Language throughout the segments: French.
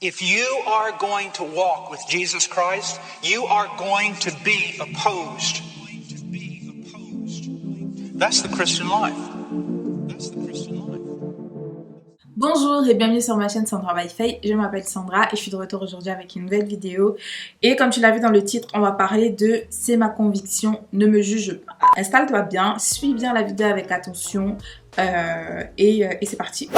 If you are going to walk with Jesus Christ, you are going to be opposed. That's the Christian life. Bonjour et bienvenue sur ma chaîne Sandra by Faye. Je m'appelle Sandra et je suis de retour aujourd'hui avec une nouvelle vidéo. Et comme tu l'as vu dans le titre, on va parler de C'est ma conviction, ne me juge pas. Installe-toi bien, suis bien la vidéo avec attention et c'est parti.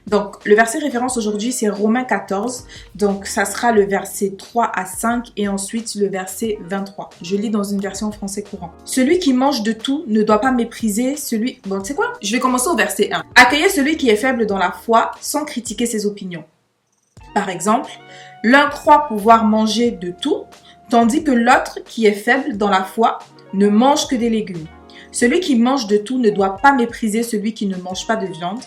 Donc le verset référence aujourd'hui c'est Romains 14. Donc ça sera le verset 3 à 5 et ensuite le verset 23. Je lis dans une version français courant. Celui qui mange de tout ne doit pas mépriser celui... Bon, tu sais quoi? Je vais commencer au verset 1. Accueillez celui qui est faible dans la foi sans critiquer ses opinions. Par exemple, l'un croit pouvoir manger de tout, tandis que l'autre qui est faible dans la foi ne mange que des légumes. Celui qui mange de tout ne doit pas mépriser celui qui ne mange pas de viande,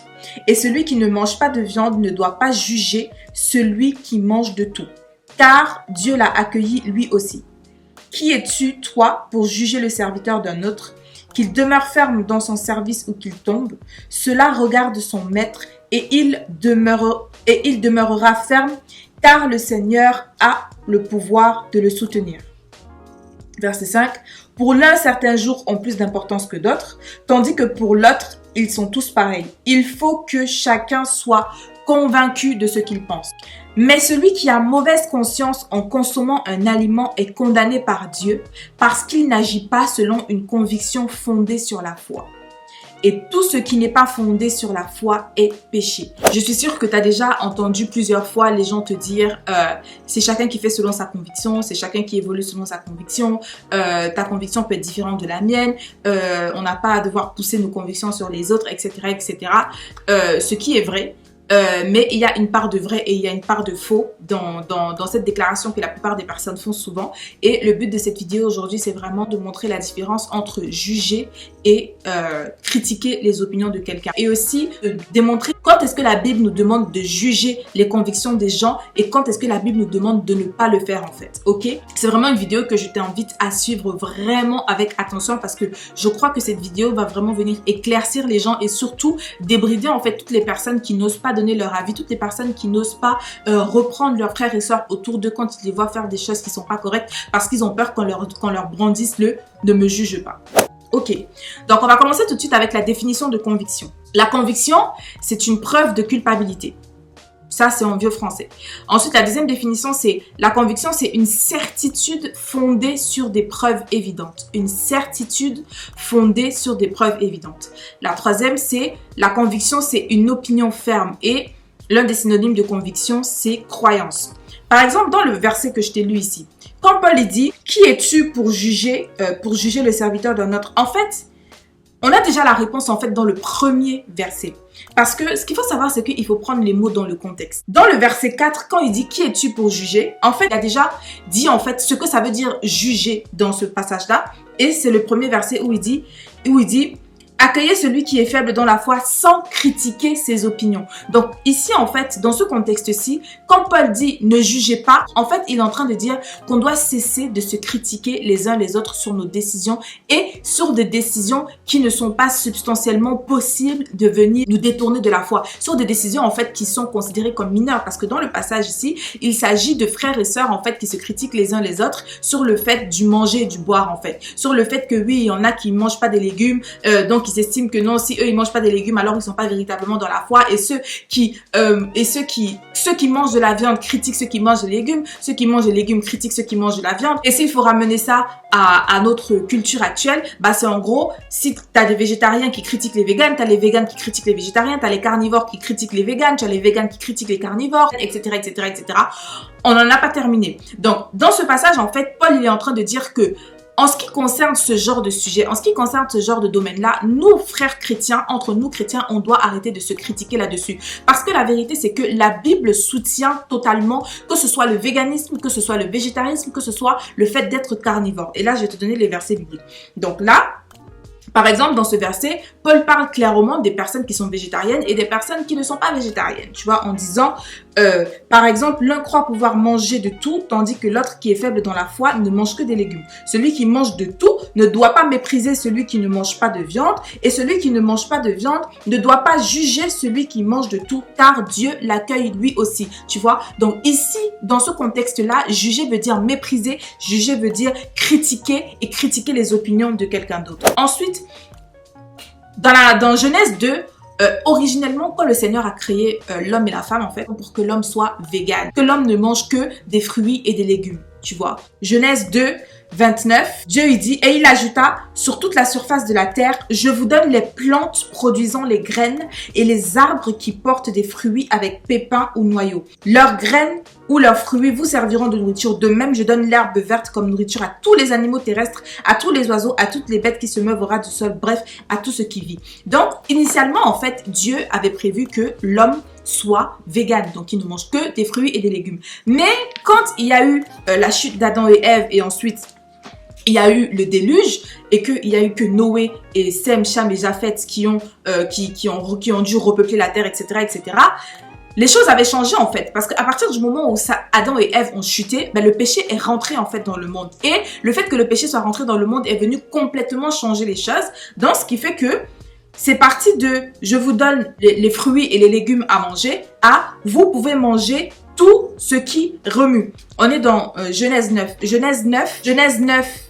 et celui qui ne mange pas de viande ne doit pas juger celui qui mange de tout, car Dieu l'a accueilli lui aussi. Qui es-tu, toi, pour juger le serviteur d'un autre, qu'il demeure ferme dans son service ou qu'il tombe? Cela regarde son maître, et il demeurera ferme, car le Seigneur a le pouvoir de le soutenir. Verset 5. Pour l'un, certains jours ont plus d'importance que d'autres, tandis que pour l'autre, ils sont tous pareils. Il faut que chacun soit convaincu de ce qu'il pense. Mais celui qui a mauvaise conscience en consommant un aliment est condamné par Dieu parce qu'il n'agit pas selon une conviction fondée sur la foi. Et tout ce qui n'est pas fondé sur la foi est péché. Je suis sûre que tu as déjà entendu plusieurs fois les gens te dire c'est chacun qui fait selon sa conviction, c'est chacun qui évolue selon sa conviction, ta conviction peut être différente de la mienne, on n'a pas à devoir pousser nos convictions sur les autres, etc. etc. Ce qui est vrai. Mais il y a une part de vrai et il y a une part de faux dans cette déclaration que la plupart des personnes font souvent. Et le but de cette vidéo aujourd'hui, c'est vraiment de montrer la différence entre juger et critiquer les opinions de quelqu'un. Et aussi de démontrer quand est-ce que la Bible nous demande de juger les convictions des gens et quand est-ce que la Bible nous demande de ne pas le faire en fait. Ok? C'est vraiment une vidéo que je t'invite à suivre vraiment avec attention parce que je crois que cette vidéo va vraiment venir éclaircir les gens et surtout débrider en fait toutes les personnes qui n'osent pas donner leur avis, toutes les personnes qui n'osent pas reprendre leurs frères et sœurs autour d'eux quand ils les voient faire des choses qui sont pas correctes parce qu'ils ont peur qu'on leur brandisse le « ne me juge pas ». Ok, donc on va commencer tout de suite avec la définition de conviction. La conviction, c'est une preuve de culpabilité. Ça, c'est en vieux français. Ensuite, la deuxième définition, c'est la conviction, c'est une certitude fondée sur des preuves évidentes. Une certitude fondée sur des preuves évidentes. La troisième, c'est la conviction, c'est une opinion ferme. Et l'un des synonymes de conviction, c'est croyance. Par exemple, dans le verset que je t'ai lu ici, quand Paul dit « Qui es-tu pour juger le serviteur d'un autre ?» En fait, on a déjà la réponse en fait dans le premier verset. Parce que ce qu'il faut savoir, c'est qu'il faut prendre les mots dans le contexte. Dans le verset 4, quand il dit « Qui es-tu pour juger ?» En fait, il a déjà dit en fait ce que ça veut dire juger dans ce passage-là. Et c'est le premier verset où il dit accueillez celui qui est faible dans la foi sans critiquer ses opinions. Donc ici, en fait, dans ce contexte-ci, quand Paul dit « ne jugez pas », en fait, il est en train de dire qu'on doit cesser de se critiquer les uns les autres sur nos décisions et sur des décisions qui ne sont pas substantiellement possibles de venir nous détourner de la foi. Sur des décisions, en fait, qui sont considérées comme mineures. Parce que dans le passage ici, il s'agit de frères et sœurs, en fait, qui se critiquent les uns les autres sur le fait du manger et du boire, en fait. Sur le fait que oui, il y en a qui ne mangent pas des légumes, donc ils estiment que non, si eux ils mangent pas des légumes, alors ils sont pas véritablement dans la foi. Et ceux qui mangent de la viande critiquent ceux qui mangent des légumes, ceux qui mangent des légumes critiquent ceux qui mangent de la viande. Et s'il faut ramener ça à notre culture actuelle, bah c'est en gros, si tu as des végétariens qui critiquent les véganes, tu as les véganes qui critiquent les végétariens, tu as les carnivores qui critiquent les véganes, tu as les véganes qui critiquent les carnivores, etc., etc., etc. On n'en a pas terminé. Donc, dans ce passage, en fait, Paul, il est en train de dire que en ce qui concerne ce genre de sujet, en ce qui concerne ce genre de domaine-là, nous, frères chrétiens, entre nous chrétiens, on doit arrêter de se critiquer là-dessus. Parce que la vérité, c'est que la Bible soutient totalement, que ce soit le véganisme, que ce soit le végétarisme, que ce soit le fait d'être carnivore. Et là, je vais te donner les versets bibliques. Donc là, par exemple, dans ce verset, Paul parle clairement des personnes qui sont végétariennes et des personnes qui ne sont pas végétariennes, tu vois, en disant Par exemple, l'un croit pouvoir manger de tout, tandis que l'autre qui est faible dans la foi ne mange que des légumes. Celui qui mange de tout ne doit pas mépriser celui qui ne mange pas de viande, et celui qui ne mange pas de viande ne doit pas juger celui qui mange de tout, car Dieu l'accueille lui aussi. Tu vois? Donc ici, dans ce contexte-là, juger veut dire mépriser, juger veut dire critiquer et critiquer les opinions de quelqu'un d'autre. Ensuite, dans Genèse 2, originellement, quand le Seigneur a créé l'homme et la femme, en fait, pour que l'homme soit vegan, que l'homme ne mange que des fruits et des légumes, tu vois. Genèse 2, 29, Dieu il dit, et il ajouta, sur toute la surface de la terre, je vous donne les plantes produisant les graines et les arbres qui portent des fruits avec pépins ou noyaux. Leurs graines ou leurs fruits vous serviront de nourriture. De même, je donne l'herbe verte comme nourriture à tous les animaux terrestres, à tous les oiseaux, à toutes les bêtes qui se meuvent au ras du sol, bref, à tout ce qui vit. Donc, initialement, en fait, Dieu avait prévu que l'homme soit vegan, donc il ne mange que des fruits et des légumes. Mais quand il y a eu la chute d'Adam et Ève et ensuite il y a eu le déluge et qu'il y a eu que Noé et Sem, Cham et Japheth qui ont dû repeupler la terre, etc., etc., les choses avaient changé en fait, parce qu'à partir du moment où Adam et Ève ont chuté, le péché est rentré en fait dans le monde. Et le fait que le péché soit rentré dans le monde est venu complètement changer les choses. Donc ce qui fait que c'est parti de « je vous donne les fruits et les légumes à manger » à « vous pouvez manger tout ce qui remue ». On est dans Genèse 9. Genèse 9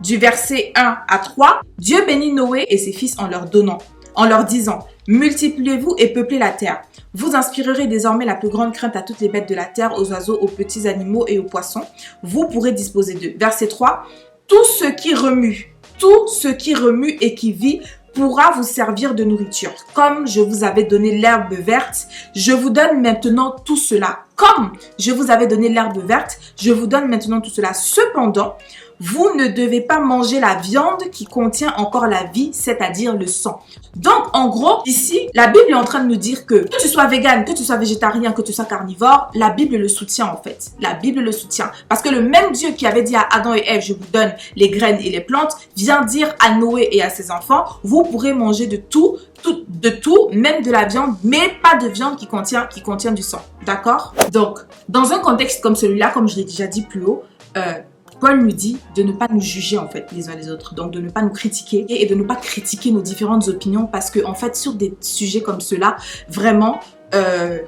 du verset 1 à 3. Dieu bénit Noé et ses fils en leur disant « multipliez-vous et peuplez la terre. Vous inspirerez désormais la plus grande crainte à toutes les bêtes de la terre, aux oiseaux, aux petits animaux et aux poissons. Vous pourrez disposer d'eux. » Verset 3. « tout ce qui remue et qui vit pourra vous servir de nourriture. Comme je vous avais donné l'herbe verte, je vous donne maintenant tout cela. Comme je vous avais donné l'herbe verte, je vous donne maintenant tout cela. Cependant, vous ne devez pas manger la viande qui contient encore la vie, c'est-à-dire le sang. » Donc, en gros, ici, la Bible est en train de nous dire que tu sois vegan, que tu sois végétarien, que tu sois carnivore, la Bible le soutient en fait. La Bible le soutient. Parce que le même Dieu qui avait dit à Adam et Ève, je vous donne les graines et les plantes, vient dire à Noé et à ses enfants, vous pourrez manger de tout, même de la viande, mais pas de viande qui contient du sang. D'accord? Donc, dans un contexte comme celui-là, comme je l'ai déjà dit plus haut, Paul nous dit de ne pas nous juger en fait les uns les autres, donc de ne pas nous critiquer et de ne pas critiquer nos différentes opinions parce que en fait sur des sujets comme cela, vraiment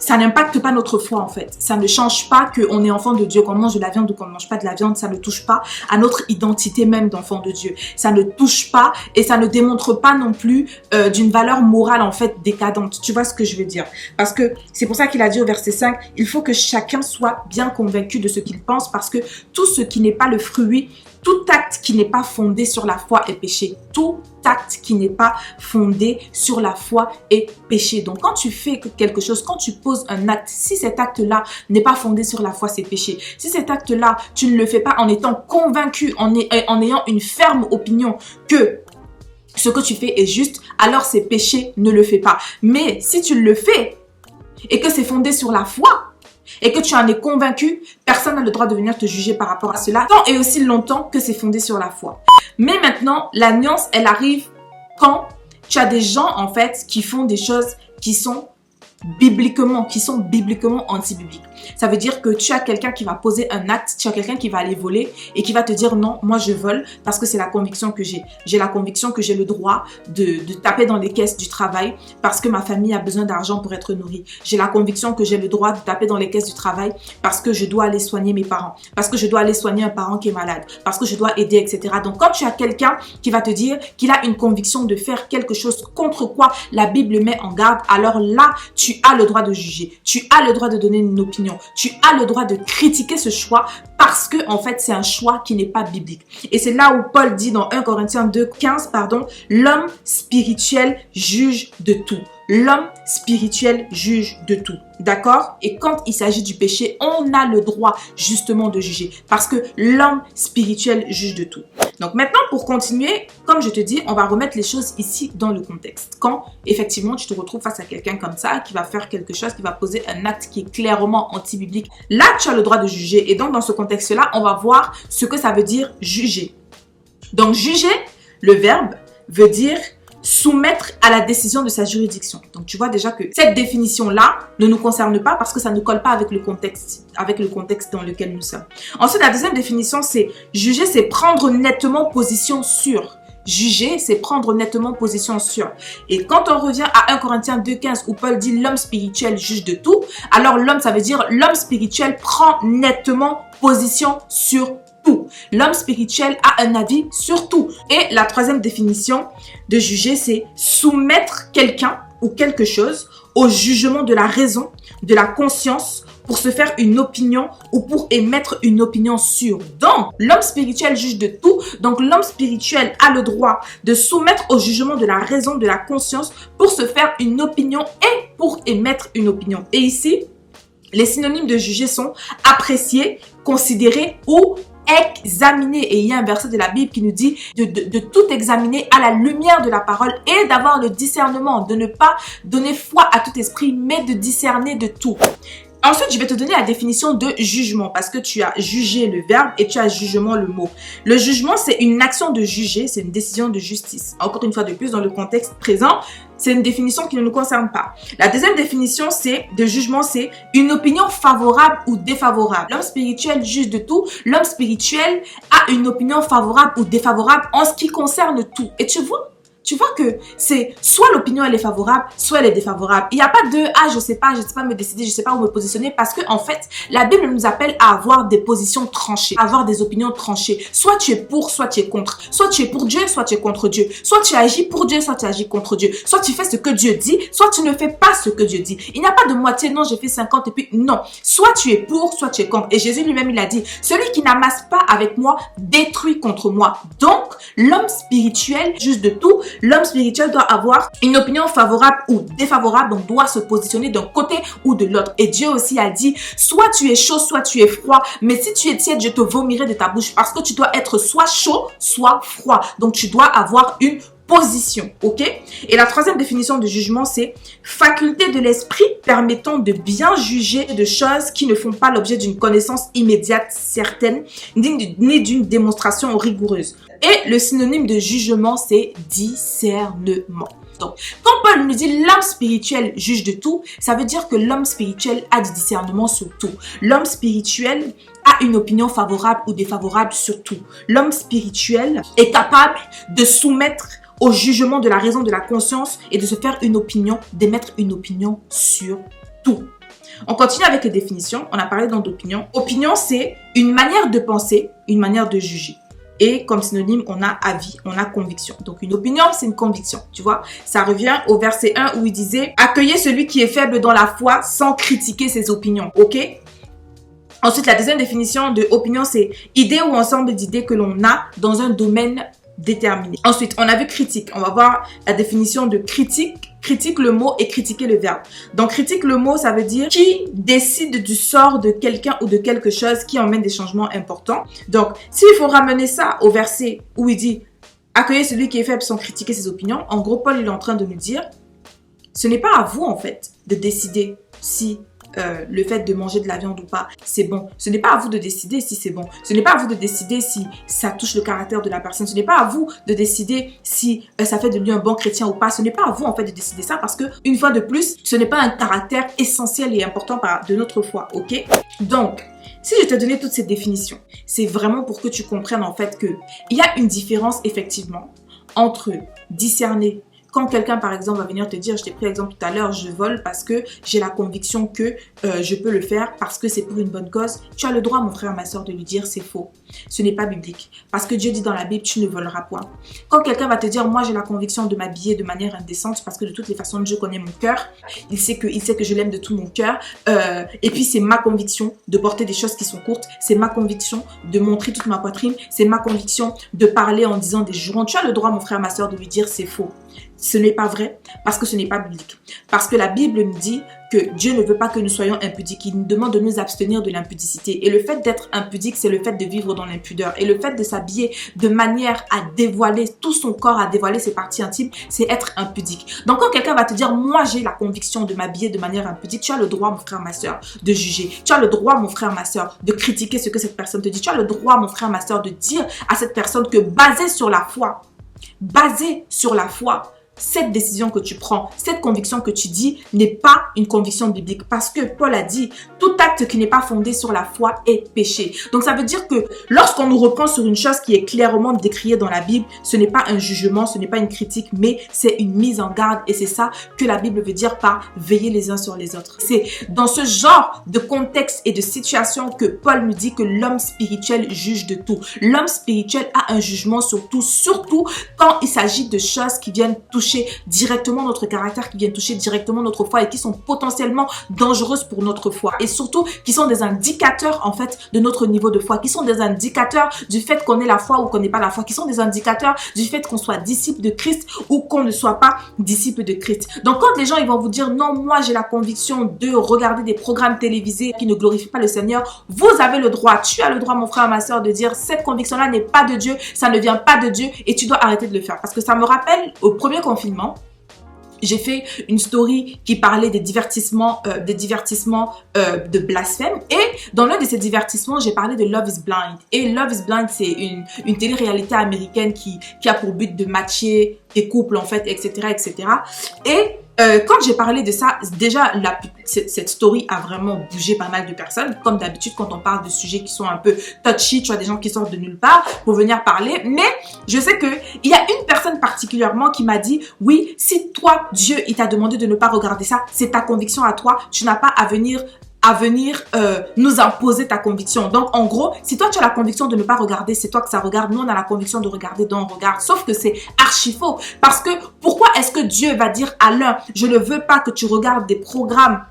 ça n'impacte pas notre foi en fait. Ça ne change pas qu'on est enfant de Dieu, qu'on mange de la viande ou qu'on ne mange pas de la viande. Ça ne touche pas à notre identité même d'enfant de Dieu. Ça ne touche pas et ça ne démontre pas non plus d'une valeur morale en fait décadente. Tu vois ce que je veux dire? Parce que c'est pour ça qu'il a dit au verset 5, il faut que chacun soit bien convaincu de ce qu'il pense parce que tout ce qui n'est pas le fruit, tout acte qui n'est pas fondé sur la foi est péché. Tout acte qui n'est pas fondé sur la foi est péché. Donc quand tu fais quelque chose, quand tu poses un acte, si cet acte-là n'est pas fondé sur la foi, c'est péché. Si cet acte-là, tu ne le fais pas en étant convaincu, en ayant une ferme opinion que ce que tu fais est juste, alors c'est péché, ne le fais pas. Mais si tu le fais et que c'est fondé sur la foi, et que tu en es convaincu, personne n'a le droit de venir te juger par rapport à cela, tant et aussi longtemps que c'est fondé sur la foi. Mais maintenant, la nuance, elle arrive quand tu as des gens, en fait, qui font des choses qui sont bibliquement anti-bibliques. Ça veut dire que tu as quelqu'un qui va poser un acte, tu as quelqu'un qui va aller voler et qui va te dire non, moi je vole parce que c'est la conviction que j'ai. J'ai la conviction que j'ai le droit de taper dans les caisses du travail parce que ma famille a besoin d'argent pour être nourrie. J'ai la conviction que j'ai le droit de taper dans les caisses du travail parce que je dois aller soigner mes parents, parce que je dois aller soigner un parent qui est malade, parce que je dois aider, etc. Donc quand tu as quelqu'un qui va te dire qu'il a une conviction de faire quelque chose contre quoi la Bible met en garde, alors là, tu as le droit de juger, tu as le droit de donner une opinion, tu as le droit de critiquer ce choix parce que en fait c'est un choix qui n'est pas biblique. Et c'est là où Paul dit dans 1 Corinthiens 2:15, l'homme spirituel juge de tout. L'homme spirituel juge de tout. D'accord? Et quand il s'agit du péché, on a le droit justement de juger parce que l'homme spirituel juge de tout. Donc maintenant, pour continuer, comme je te dis, on va remettre les choses ici dans le contexte. Quand effectivement tu te retrouves face à quelqu'un comme ça qui va faire quelque chose, qui va poser un acte qui est clairement anti-biblique, là tu as le droit de juger. Et donc dans ce contexte-là, on va voir ce que ça veut dire juger. Donc juger, le verbe veut dire soumettre à la décision de sa juridiction. Donc tu vois déjà que cette définition-là ne nous concerne pas parce que ça ne colle pas avec le contexte dans lequel nous sommes. Ensuite, la deuxième définition, c'est juger, c'est prendre nettement position sur. Juger, c'est prendre nettement position sur. Et quand on revient à 1 Corinthiens 2,15 où Paul dit l'homme spirituel juge de tout, alors l'homme, ça veut dire l'homme spirituel prend nettement position sur tout. L'homme spirituel a un avis sur tout. Et la troisième définition de juger, c'est soumettre quelqu'un ou quelque chose au jugement de la raison, de la conscience, pour se faire une opinion ou pour émettre une opinion sûre. Donc, l'homme spirituel juge de tout. Donc, l'homme spirituel a le droit de soumettre au jugement de la raison, de la conscience pour se faire une opinion et pour émettre une opinion. Et ici, les synonymes de juger sont apprécier, considérer ou examiner. Et il y a un verset de la Bible qui nous dit de tout examiner à la lumière de la parole et d'avoir le discernement, de ne pas donner foi à tout esprit, mais de discerner de tout. Ensuite, je vais te donner la définition de jugement parce que tu as jugé le verbe et tu as jugement le mot. Le jugement, c'est une action de juger, c'est une décision de justice. Encore une fois de plus, dans le contexte présent, c'est une définition qui ne nous concerne pas. La deuxième définition de jugement, c'est une opinion favorable ou défavorable. L'homme spirituel juge de tout. L'homme spirituel a une opinion favorable ou défavorable en ce qui concerne tout. Et tu vois que c'est soit l'opinion elle est favorable, soit elle est défavorable. Il n'y a pas de je sais pas me décider, je sais pas où me positionner parce que en fait, la Bible nous appelle à avoir des positions tranchées, à avoir des opinions tranchées. Soit tu es pour, soit tu es contre. Soit tu es pour Dieu, soit tu es contre Dieu. Soit tu agis pour Dieu, soit tu agis contre Dieu. Soit tu fais ce que Dieu dit, soit tu ne fais pas ce que Dieu dit. Il n'y a pas de moitié, non, j'ai fait 50 et puis non. Soit tu es pour, soit tu es contre. Et Jésus lui-même, il a dit, celui qui n'amasse pas avec moi, détruit contre moi. Donc, l'homme spirituel juge de tout. L'homme spirituel doit avoir une opinion favorable ou défavorable, donc doit se positionner d'un côté ou de l'autre. Et Dieu aussi a dit, soit tu es chaud, soit tu es froid, mais si tu es tiède, je te vomirai de ta bouche parce que tu dois être soit chaud, soit froid. Donc tu dois avoir une position, ok? Et la troisième définition de jugement, c'est faculté de l'esprit permettant de bien juger de choses qui ne font pas l'objet d'une connaissance immédiate certaine, ni d'une démonstration rigoureuse. Et le synonyme de jugement, c'est discernement. Donc, quand Paul nous dit l'homme spirituel juge de tout, ça veut dire que l'homme spirituel a du discernement sur tout. L'homme spirituel a une opinion favorable ou défavorable sur tout. L'homme spirituel est capable de soumettre au jugement de la raison, de la conscience et de se faire une opinion, d'émettre une opinion sur tout. On continue avec les définitions. On a parlé d'opinion. Opinion, c'est une manière de penser, une manière de juger. Et comme synonyme, on a avis, on a conviction. Donc une opinion, c'est une conviction, tu vois. Ça revient au verset 1 où il disait « Accueillez celui qui est faible dans la foi sans critiquer ses opinions. » Ok? Ensuite, la deuxième définition de opinion, c'est idée ou ensemble d'idées que l'on a dans un domaine déterminé. Ensuite, on a vu critique. On va voir la définition de critique. Critique le mot et critiquer le verbe. Donc, critique le mot, ça veut dire qui décide du sort de quelqu'un ou de quelque chose qui emmène des changements importants. Donc, s'il faut ramener ça au verset où il dit « Accueillez celui qui est faible sans critiquer ses opinions », en gros, Paul il est en train de nous dire « Ce n'est pas à vous, en fait, de décider si le fait de manger de la viande ou pas, c'est bon. Ce n'est pas à vous de décider si c'est bon. Ce n'est pas à vous de décider si ça touche le caractère de la personne. Ce n'est pas à vous de décider si ça fait de lui un bon chrétien ou pas. Ce n'est pas à vous en fait de décider ça parce que une fois de plus, ce n'est pas un caractère essentiel et important de notre foi, ok? Donc, si je t'ai donné toutes ces définitions, c'est vraiment pour que tu comprennes en fait que il y a une différence effectivement entre discerner. Quand quelqu'un, par exemple, va venir te dire, je t'ai pris l'exemple tout à l'heure, je vole parce que j'ai la conviction que je peux le faire parce que c'est pour une bonne cause. Tu as le droit, mon frère, ma soeur, de lui dire c'est faux. Ce n'est pas biblique. Parce que Dieu dit dans la Bible, tu ne voleras point. Quand quelqu'un va te dire, moi, j'ai la conviction de m'habiller de manière indécente parce que de toutes les façons, Dieu connaît mon cœur. Il sait que je l'aime de tout mon cœur. Et puis, c'est ma conviction de porter des choses qui sont courtes. C'est ma conviction de montrer toute ma poitrine. C'est ma conviction de parler en disant des jurons. Tu as le droit, mon frère, ma soeur, de lui dire c'est faux. Ce n'est pas vrai parce que ce n'est pas biblique. Parce que la Bible nous dit que Dieu ne veut pas que nous soyons impudiques. Il nous demande de nous abstenir de l'impudicité. Et le fait d'être impudique, c'est le fait de vivre dans l'impudeur. Et le fait de s'habiller de manière à dévoiler tout son corps, à dévoiler ses parties intimes, c'est être impudique. Donc quand quelqu'un va te dire, moi j'ai la conviction de m'habiller de manière impudique, tu as le droit, mon frère, ma soeur, de juger. Tu as le droit, mon frère, ma soeur, de critiquer ce que cette personne te dit. Tu as le droit, mon frère, ma soeur, de dire à cette personne que basé sur la foi, cette décision que tu prends, cette conviction que tu dis n'est pas une conviction biblique. Parce que Paul a dit, tout acte qui n'est pas fondé sur la foi est péché. Donc ça veut dire que lorsqu'on nous reprend sur une chose qui est clairement décriée dans la Bible, ce n'est pas un jugement, ce n'est pas une critique, mais c'est une mise en garde. Et c'est ça que la Bible veut dire par veiller les uns sur les autres. C'est dans ce genre de contexte et de situation que Paul nous dit que l'homme spirituel juge de tout. L'homme spirituel a un jugement sur tout, surtout quand il s'agit de choses qui viennent toucher directement notre caractère, qui viennent toucher directement notre foi et qui sont potentiellement dangereuses pour notre foi. Et surtout, qui sont des indicateurs en fait de notre niveau de foi, qui sont des indicateurs du fait qu'on ait la foi ou qu'on n'ait pas la foi, qui sont des indicateurs du fait qu'on soit disciple de Christ ou qu'on ne soit pas disciple de Christ. Donc quand les gens ils vont vous dire non, moi j'ai la conviction de regarder des programmes télévisés qui ne glorifient pas le Seigneur, vous avez le droit, tu as le droit mon frère, ma soeur, de dire cette conviction-là n'est pas de Dieu, ça ne vient pas de Dieu et tu dois arrêter de le faire. Parce que ça me rappelle au premier confinement, j'ai fait une story qui parlait des divertissements de blasphème. Et dans l'un de ces divertissements, j'ai parlé de Love is Blind. Et Love is Blind, c'est une télé-réalité américaine qui a pour but de matcher des couples, en fait, etc., etc. Et quand j'ai parlé de ça, déjà, cette story a vraiment bougé pas mal de personnes. Comme d'habitude, quand on parle de sujets qui sont un peu touchy, tu vois, des gens qui sortent de nulle part pour venir parler. Mais je sais qu'il y a une personne particulièrement qui m'a dit, oui, si toi, Dieu, il t'a demandé de ne pas regarder ça, c'est ta conviction à toi, tu n'as pas à venir nous imposer ta conviction. Donc, en gros, si toi, tu as la conviction de ne pas regarder, c'est toi que ça regarde. Nous, on a la conviction de regarder, donc on regarde. Sauf que c'est archi faux. Parce que, pourquoi est-ce que Dieu va dire à l'un, je ne veux pas que tu regardes des programmes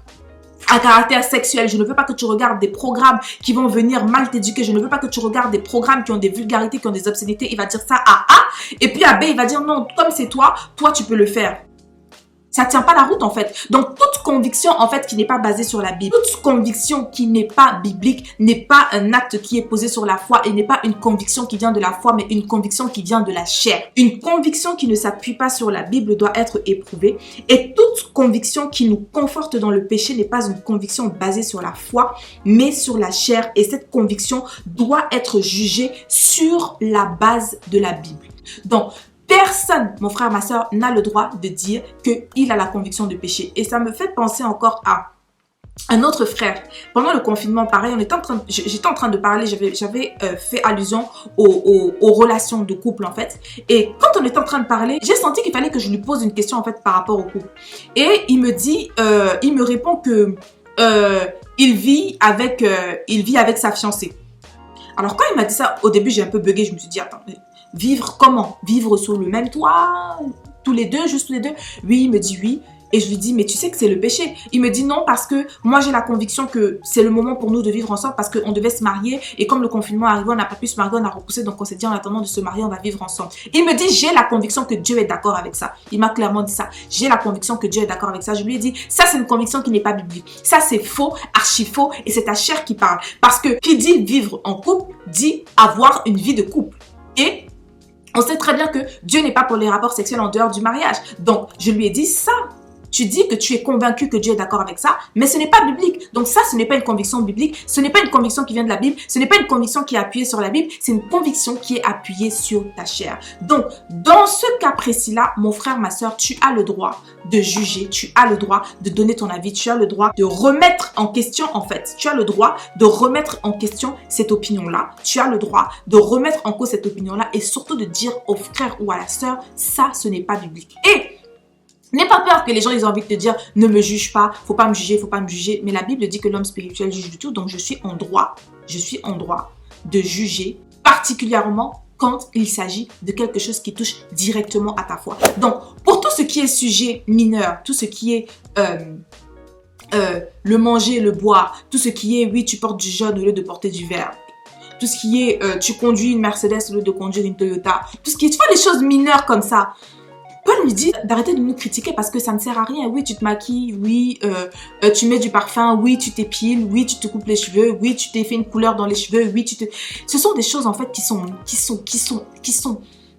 à caractère sexuel, je ne veux pas que tu regardes des programmes qui vont venir mal t'éduquer, je ne veux pas que tu regardes des programmes qui ont des vulgarités, qui ont des obscénités. Il va dire ça à A, et puis à B, il va dire non, comme c'est toi tu peux le faire. Ça tient pas la route en fait. Donc toute conviction en fait qui n'est pas basée sur la Bible, toute conviction qui n'est pas biblique n'est pas un acte qui est posé sur la foi et n'est pas une conviction qui vient de la foi mais une conviction qui vient de la chair. Une conviction qui ne s'appuie pas sur la Bible doit être éprouvée et toute conviction qui nous conforte dans le péché n'est pas une conviction basée sur la foi mais sur la chair et cette conviction doit être jugée sur la base de la Bible. Donc personne, mon frère, ma soeur, n'a le droit de dire qu'il a la conviction de péché. Et ça me fait penser encore à un autre frère. Pendant le confinement, pareil, j'étais en train de parler, j'avais fait allusion aux relations de couple en fait. Et quand on était en train de parler, j'ai senti qu'il fallait que je lui pose une question en fait par rapport au couple. Et il me répond que il vit avec sa fiancée. Alors quand il m'a dit ça, au début j'ai un peu bugué, je me suis dit attends, vivre comment? Vivre sous le même toit? Tous les deux, juste tous les deux? Oui, il me dit oui. Et je lui dis, mais tu sais que c'est le péché. Il me dit non parce que moi j'ai la conviction que c'est le moment pour nous de vivre ensemble parce qu'on devait se marier et comme le confinement est arrivé, on n'a pas pu se marier, on a repoussé donc on s'est dit en attendant de se marier, on va vivre ensemble. Il me dit, j'ai la conviction que Dieu est d'accord avec ça. Il m'a clairement dit ça. J'ai la conviction que Dieu est d'accord avec ça. Je lui ai dit, ça c'est une conviction qui n'est pas biblique. Ça c'est faux, archi faux et c'est ta chair qui parle. Parce que qui dit vivre en couple, dit avoir une vie de couple. Et on sait très bien que Dieu n'est pas pour les rapports sexuels en dehors du mariage. Donc, je lui ai dit ça. Tu dis que tu es convaincu que Dieu est d'accord avec ça, mais ce n'est pas biblique. Donc ça, ce n'est pas une conviction biblique. Ce n'est pas une conviction qui vient de la Bible. Ce n'est pas une conviction qui est appuyée sur la Bible. C'est une conviction qui est appuyée sur ta chair. Donc, dans ce cas précis-là, mon frère, ma soeur, tu as le droit de juger. Tu as le droit de donner ton avis. Tu as le droit de remettre en question, en fait. Tu as le droit de remettre en question cette opinion-là. Tu as le droit de remettre en cause cette opinion-là et surtout de dire au frère ou à la soeur, ça, ce n'est pas biblique. Et n'aie pas peur que les gens ils ont envie de te dire ne me juge pas, faut pas me juger, faut pas me juger. Mais la Bible dit que l'homme spirituel juge du tout. Donc je suis en droit de juger, particulièrement quand il s'agit de quelque chose qui touche directement à ta foi. Donc pour tout ce qui est sujet mineur, tout ce qui est le manger, le boire, tout ce qui est oui tu portes du jaune au lieu de porter du vert. Tout ce qui est tu conduis une Mercedes au lieu de conduire une Toyota. Tout ce qui est, tu vois les choses mineures comme ça. Paul lui dit d'arrêter de nous critiquer parce que ça ne sert à rien. Oui, tu te maquilles, oui, tu mets du parfum, oui, tu t'épiles, oui, tu te coupes les cheveux, oui, tu t'es fait une couleur dans les cheveux, oui, ce sont des choses en fait qui sont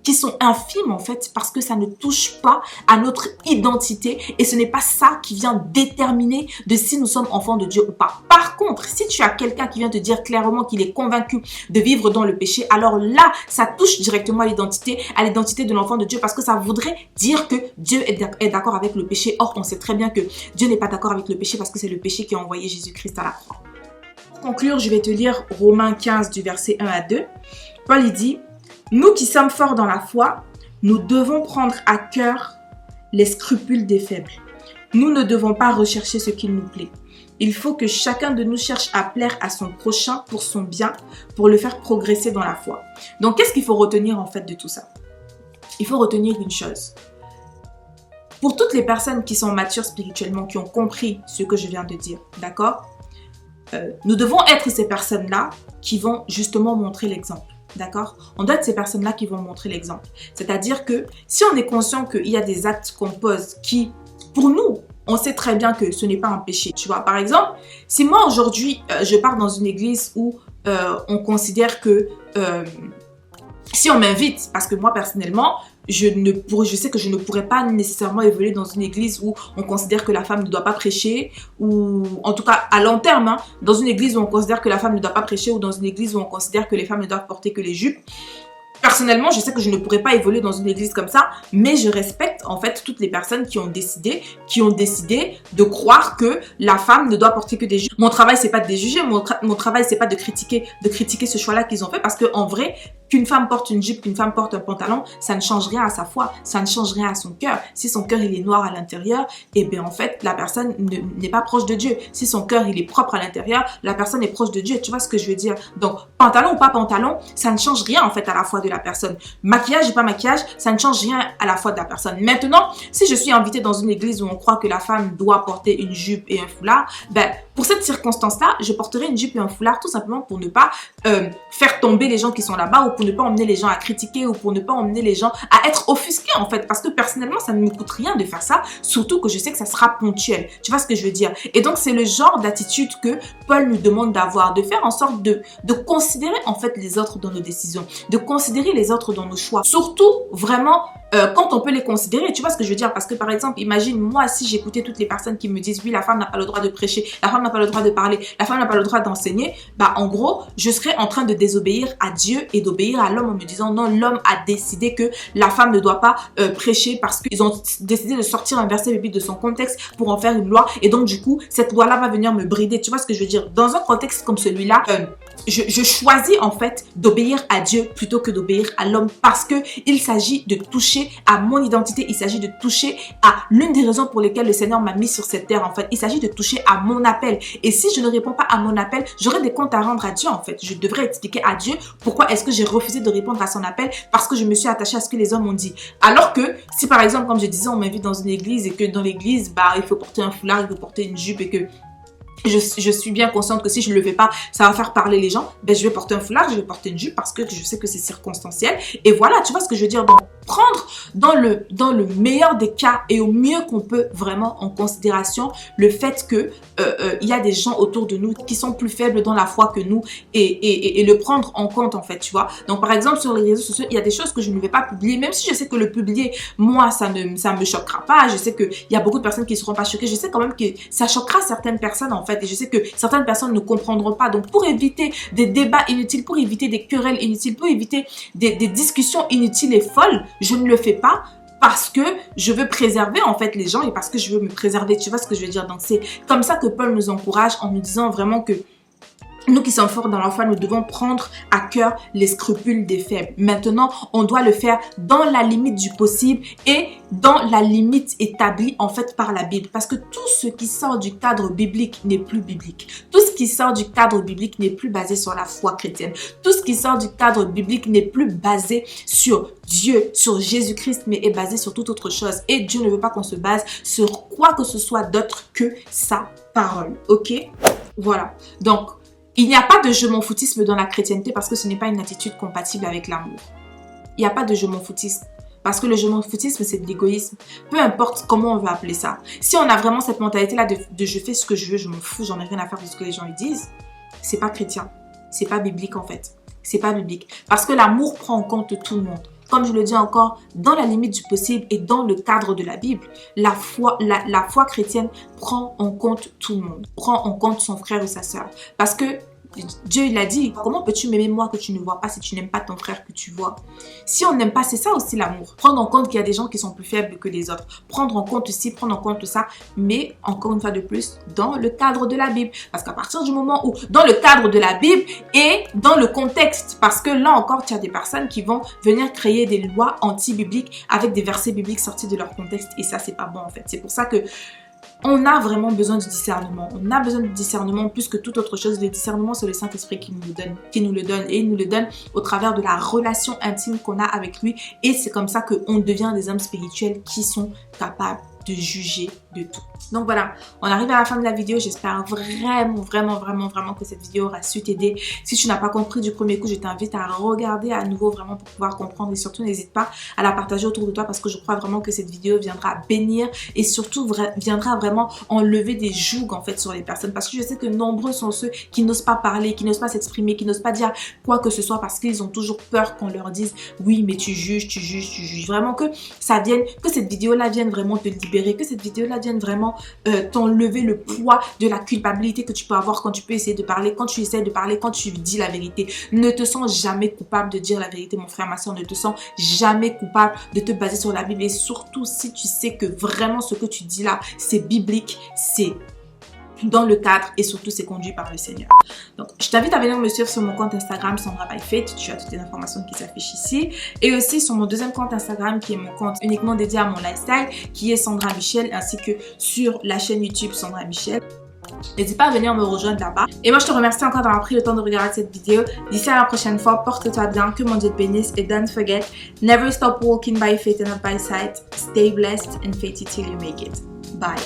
qui sont infimes en fait parce que ça ne touche pas à notre identité et ce n'est pas ça qui vient déterminer de si nous sommes enfants de Dieu ou pas. Par contre, si tu as quelqu'un qui vient te dire clairement qu'il est convaincu de vivre dans le péché, alors là, ça touche directement à l'identité de l'enfant de Dieu parce que ça voudrait dire que Dieu est d'accord avec le péché. Or, on sait très bien que Dieu n'est pas d'accord avec le péché parce que c'est le péché qui a envoyé Jésus-Christ à la croix. Pour conclure, je vais te lire Romains 15 du verset 1 à 2. Paul il dit « Nous qui sommes forts dans la foi, nous devons prendre à cœur les scrupules des faibles. Nous ne devons pas rechercher ce qui nous plaît. Il faut que chacun de nous cherche à plaire à son prochain pour son bien, pour le faire progresser dans la foi. » Donc, qu'est-ce qu'il faut retenir en fait de tout ça? Il faut retenir une chose. Pour toutes les personnes qui sont matures spirituellement, qui ont compris ce que je viens de dire, d'accord? Nous devons être ces personnes-là qui vont justement montrer l'exemple. D'accord? On doit être ces personnes-là qui vont montrer l'exemple. C'est-à-dire que si on est conscient qu'il y a des actes qu'on pose qui, pour nous, on sait très bien que ce n'est pas un péché. Tu vois, par exemple, si moi aujourd'hui, je pars dans une église où on considère que si on m'invite, parce que moi personnellement, je sais que je ne pourrais pas nécessairement évoluer dans une église où on considère que la femme ne doit pas prêcher, ou en tout cas à long terme, hein, dans une église où on considère que la femme ne doit pas prêcher, ou dans une église où on considère que les femmes ne doivent porter que les jupes. Personnellement, je sais que je ne pourrais pas évoluer dans une église comme ça, mais je respecte en fait toutes les personnes qui ont décidé de croire que la femme ne doit porter que des jupes. Mon travail, c'est pas de les juger, mon travail, c'est pas de critiquer ce choix-là qu'ils ont fait, parce que en vrai, qu'une femme porte une jupe, qu'une femme porte un pantalon, ça ne change rien à sa foi, ça ne change rien à son cœur. Si son cœur il est noir à l'intérieur, et bien en fait la personne n'est pas proche de Dieu. Si son cœur il est propre à l'intérieur, la personne est proche de Dieu. Tu vois ce que je veux dire? Donc pantalon ou pas pantalon, ça ne change rien en fait à la foi de la personne. Maquillage ou pas maquillage, ça ne change rien à la foi de la personne. Maintenant, si je suis invitée dans une église où on croit que la femme doit porter une jupe et un foulard, ben pour cette circonstance-là, je porterai une jupe et un foulard tout simplement pour ne pas faire tomber les gens qui sont là-bas, ou pour ne pas emmener les gens à critiquer, ou pour ne pas emmener les gens à être offusqués en fait, parce que personnellement ça ne me coûte rien de faire ça, surtout que je sais que ça sera ponctuel. Tu vois ce que je veux dire? Et donc c'est le genre d'attitude que Paul nous demande d'avoir, de faire en sorte de considérer en fait les autres dans nos décisions, de considérer les autres dans nos choix, surtout vraiment quand on peut les considérer. Tu vois ce que je veux dire? Parce que par exemple, imagine moi si j'écoutais toutes les personnes qui me disent oui, la femme n'a pas le droit de prêcher, la femme n'a pas le droit de parler, la femme n'a pas le droit d'enseigner, bah en gros je serais en train de désobéir à Dieu et d'obéir à l'homme en me disant non, l'homme a décidé que la femme ne doit pas prêcher parce qu'ils ont décidé de sortir un verset biblique de son contexte pour en faire une loi, et donc du coup cette loi-là va venir me brider. Tu vois ce que je veux dire? Dans un contexte comme celui-là, je choisis en fait d'obéir à Dieu plutôt que d'obéir à l'homme, parce que il s'agit de toucher à mon identité, il s'agit de toucher à l'une des raisons pour lesquelles le Seigneur m'a mis sur cette terre en fait. Il s'agit de toucher à mon appel, et si je ne réponds pas à mon appel, j'aurai des comptes à rendre à Dieu en fait. Je devrais expliquer à Dieu pourquoi est-ce que j'ai refusé de répondre à son appel, parce que je me suis attachée à ce que les hommes ont dit. Alors que si par exemple, comme je disais, on m'invite dans une église et que dans l'église, bah il faut porter un foulard, il faut porter une jupe, et que je suis bien consciente que si je ne le fais pas, ça va faire parler les gens, ben je vais porter un foulard, je vais porter une jupe parce que je sais que c'est circonstanciel. Et voilà, tu vois ce que je veux dire? Donc, prendre dans le meilleur des cas et au mieux qu'on peut vraiment en considération le fait que il y a des gens autour de nous qui sont plus faibles dans la foi que nous, et le prendre en compte en fait, tu vois. Donc par exemple sur les réseaux sociaux, il y a des choses que je ne vais pas publier, même si je sais que le publier, moi ça me choquera pas. Je sais que il y a beaucoup de personnes qui ne seront pas choquées. Je sais quand même que ça choquera certaines personnes en fait, et je sais que certaines personnes ne comprendront pas. Donc pour éviter des débats inutiles, pour éviter des querelles inutiles, pour éviter des discussions inutiles et folles, je ne le fais pas parce que je veux préserver en fait les gens et parce que je veux me préserver. Tu vois ce que je veux dire? Donc c'est comme ça que Paul nous encourage en nous disant vraiment que nous qui sommes forts dans la foi, nous devons prendre à cœur les scrupules des faibles. Maintenant, on doit le faire dans la limite du possible et dans la limite établie en fait par la Bible. Parce que tout ce qui sort du cadre biblique n'est plus biblique. Tout ce qui sort du cadre biblique n'est plus basé sur la foi chrétienne. Tout ce qui sort du cadre biblique n'est plus basé sur Dieu, sur Jésus-Christ, mais est basé sur toute autre chose. Et Dieu ne veut pas qu'on se base sur quoi que ce soit d'autre que sa parole. Ok? Voilà. Donc, il n'y a pas de je m'en foutisme dans la chrétienté parce que ce n'est pas une attitude compatible avec l'amour. Il n'y a pas de je m'en foutisme parce que le je m'en foutisme, c'est de l'égoïsme. Peu importe comment on veut appeler ça. Si on a vraiment cette mentalité-là de je fais ce que je veux, je m'en fous, j'en ai rien à faire de ce que les gens lui disent, c'est pas chrétien. C'est pas biblique en fait. C'est pas biblique. Parce que l'amour prend en compte tout le monde. comme je le dis encore, dans la limite du possible et dans le cadre de la Bible. La foi chrétienne prend en compte tout le monde, prend en compte son frère ou sa sœur. Parce que Dieu, il a dit, comment peux-tu m'aimer moi que tu ne vois pas si tu n'aimes pas ton frère que tu vois? Si on n'aime pas, c'est ça aussi l'amour. Prendre en compte qu'il y a des gens qui sont plus faibles que les autres. Prendre en compte ci, prendre en compte ça. Mais encore une fois de plus, dans le cadre de la Bible. Parce qu'à partir du moment où, dans le cadre de la Bible et dans le contexte, parce que là encore, tu as des personnes qui vont venir créer des lois anti-bibliques avec des versets bibliques sortis de leur contexte. Et ça, c'est pas bon en fait. C'est pour ça que on a vraiment besoin du discernement. On a besoin du discernement plus que toute autre chose. Le discernement, c'est le Saint-Esprit qui nous le donne. Et il nous le donne au travers de la relation intime qu'on a avec lui. Et c'est comme ça qu'on devient des hommes spirituels qui sont capables de juger de tout. Donc voilà, on arrive à la fin de la vidéo. J'espère vraiment que cette vidéo aura su t'aider. Si tu n'as pas compris du premier coup, je t'invite à regarder à nouveau vraiment pour pouvoir comprendre. Et surtout, n'hésite pas à la partager autour de toi parce que je crois vraiment que cette vidéo viendra bénir et surtout viendra vraiment enlever des jougs en fait sur les personnes. Parce que je sais que nombreux sont ceux qui n'osent pas parler, qui n'osent pas s'exprimer, qui n'osent pas dire quoi que ce soit parce qu'ils ont toujours peur qu'on leur dise oui mais tu juges. Vraiment que ça vienne, que cette vidéo-là vienne vraiment te libérer, que cette vidéo-là vienne vraiment t'enlever le poids de la culpabilité que tu peux avoir quand tu peux essayer de parler, quand tu essaies de parler, quand tu dis la vérité. Ne te sens jamais coupable de dire la vérité, mon frère, ma soeur. Ne te sens jamais coupable de te baser sur la Bible. Et surtout, si tu sais que vraiment ce que tu dis là, c'est biblique, c'est dans le cadre et surtout c'est conduit par le Seigneur. Donc je t'invite à venir me suivre sur mon compte Instagram Sandra by Faith, tu as toutes les informations qui s'affichent ici, et aussi sur mon deuxième compte Instagram qui est mon compte uniquement dédié à mon lifestyle qui est Sandra Michel, ainsi que sur la chaîne YouTube Sandra Michel. N'hésite pas à venir me rejoindre là-bas. Et moi je te remercie encore d'avoir pris le temps de regarder cette vidéo. D'ici à la prochaine fois, porte-toi bien, que mon Dieu te bénisse, et don't forget, never stop walking by faith and not by sight. Stay blessed and faith it till you make it. Bye.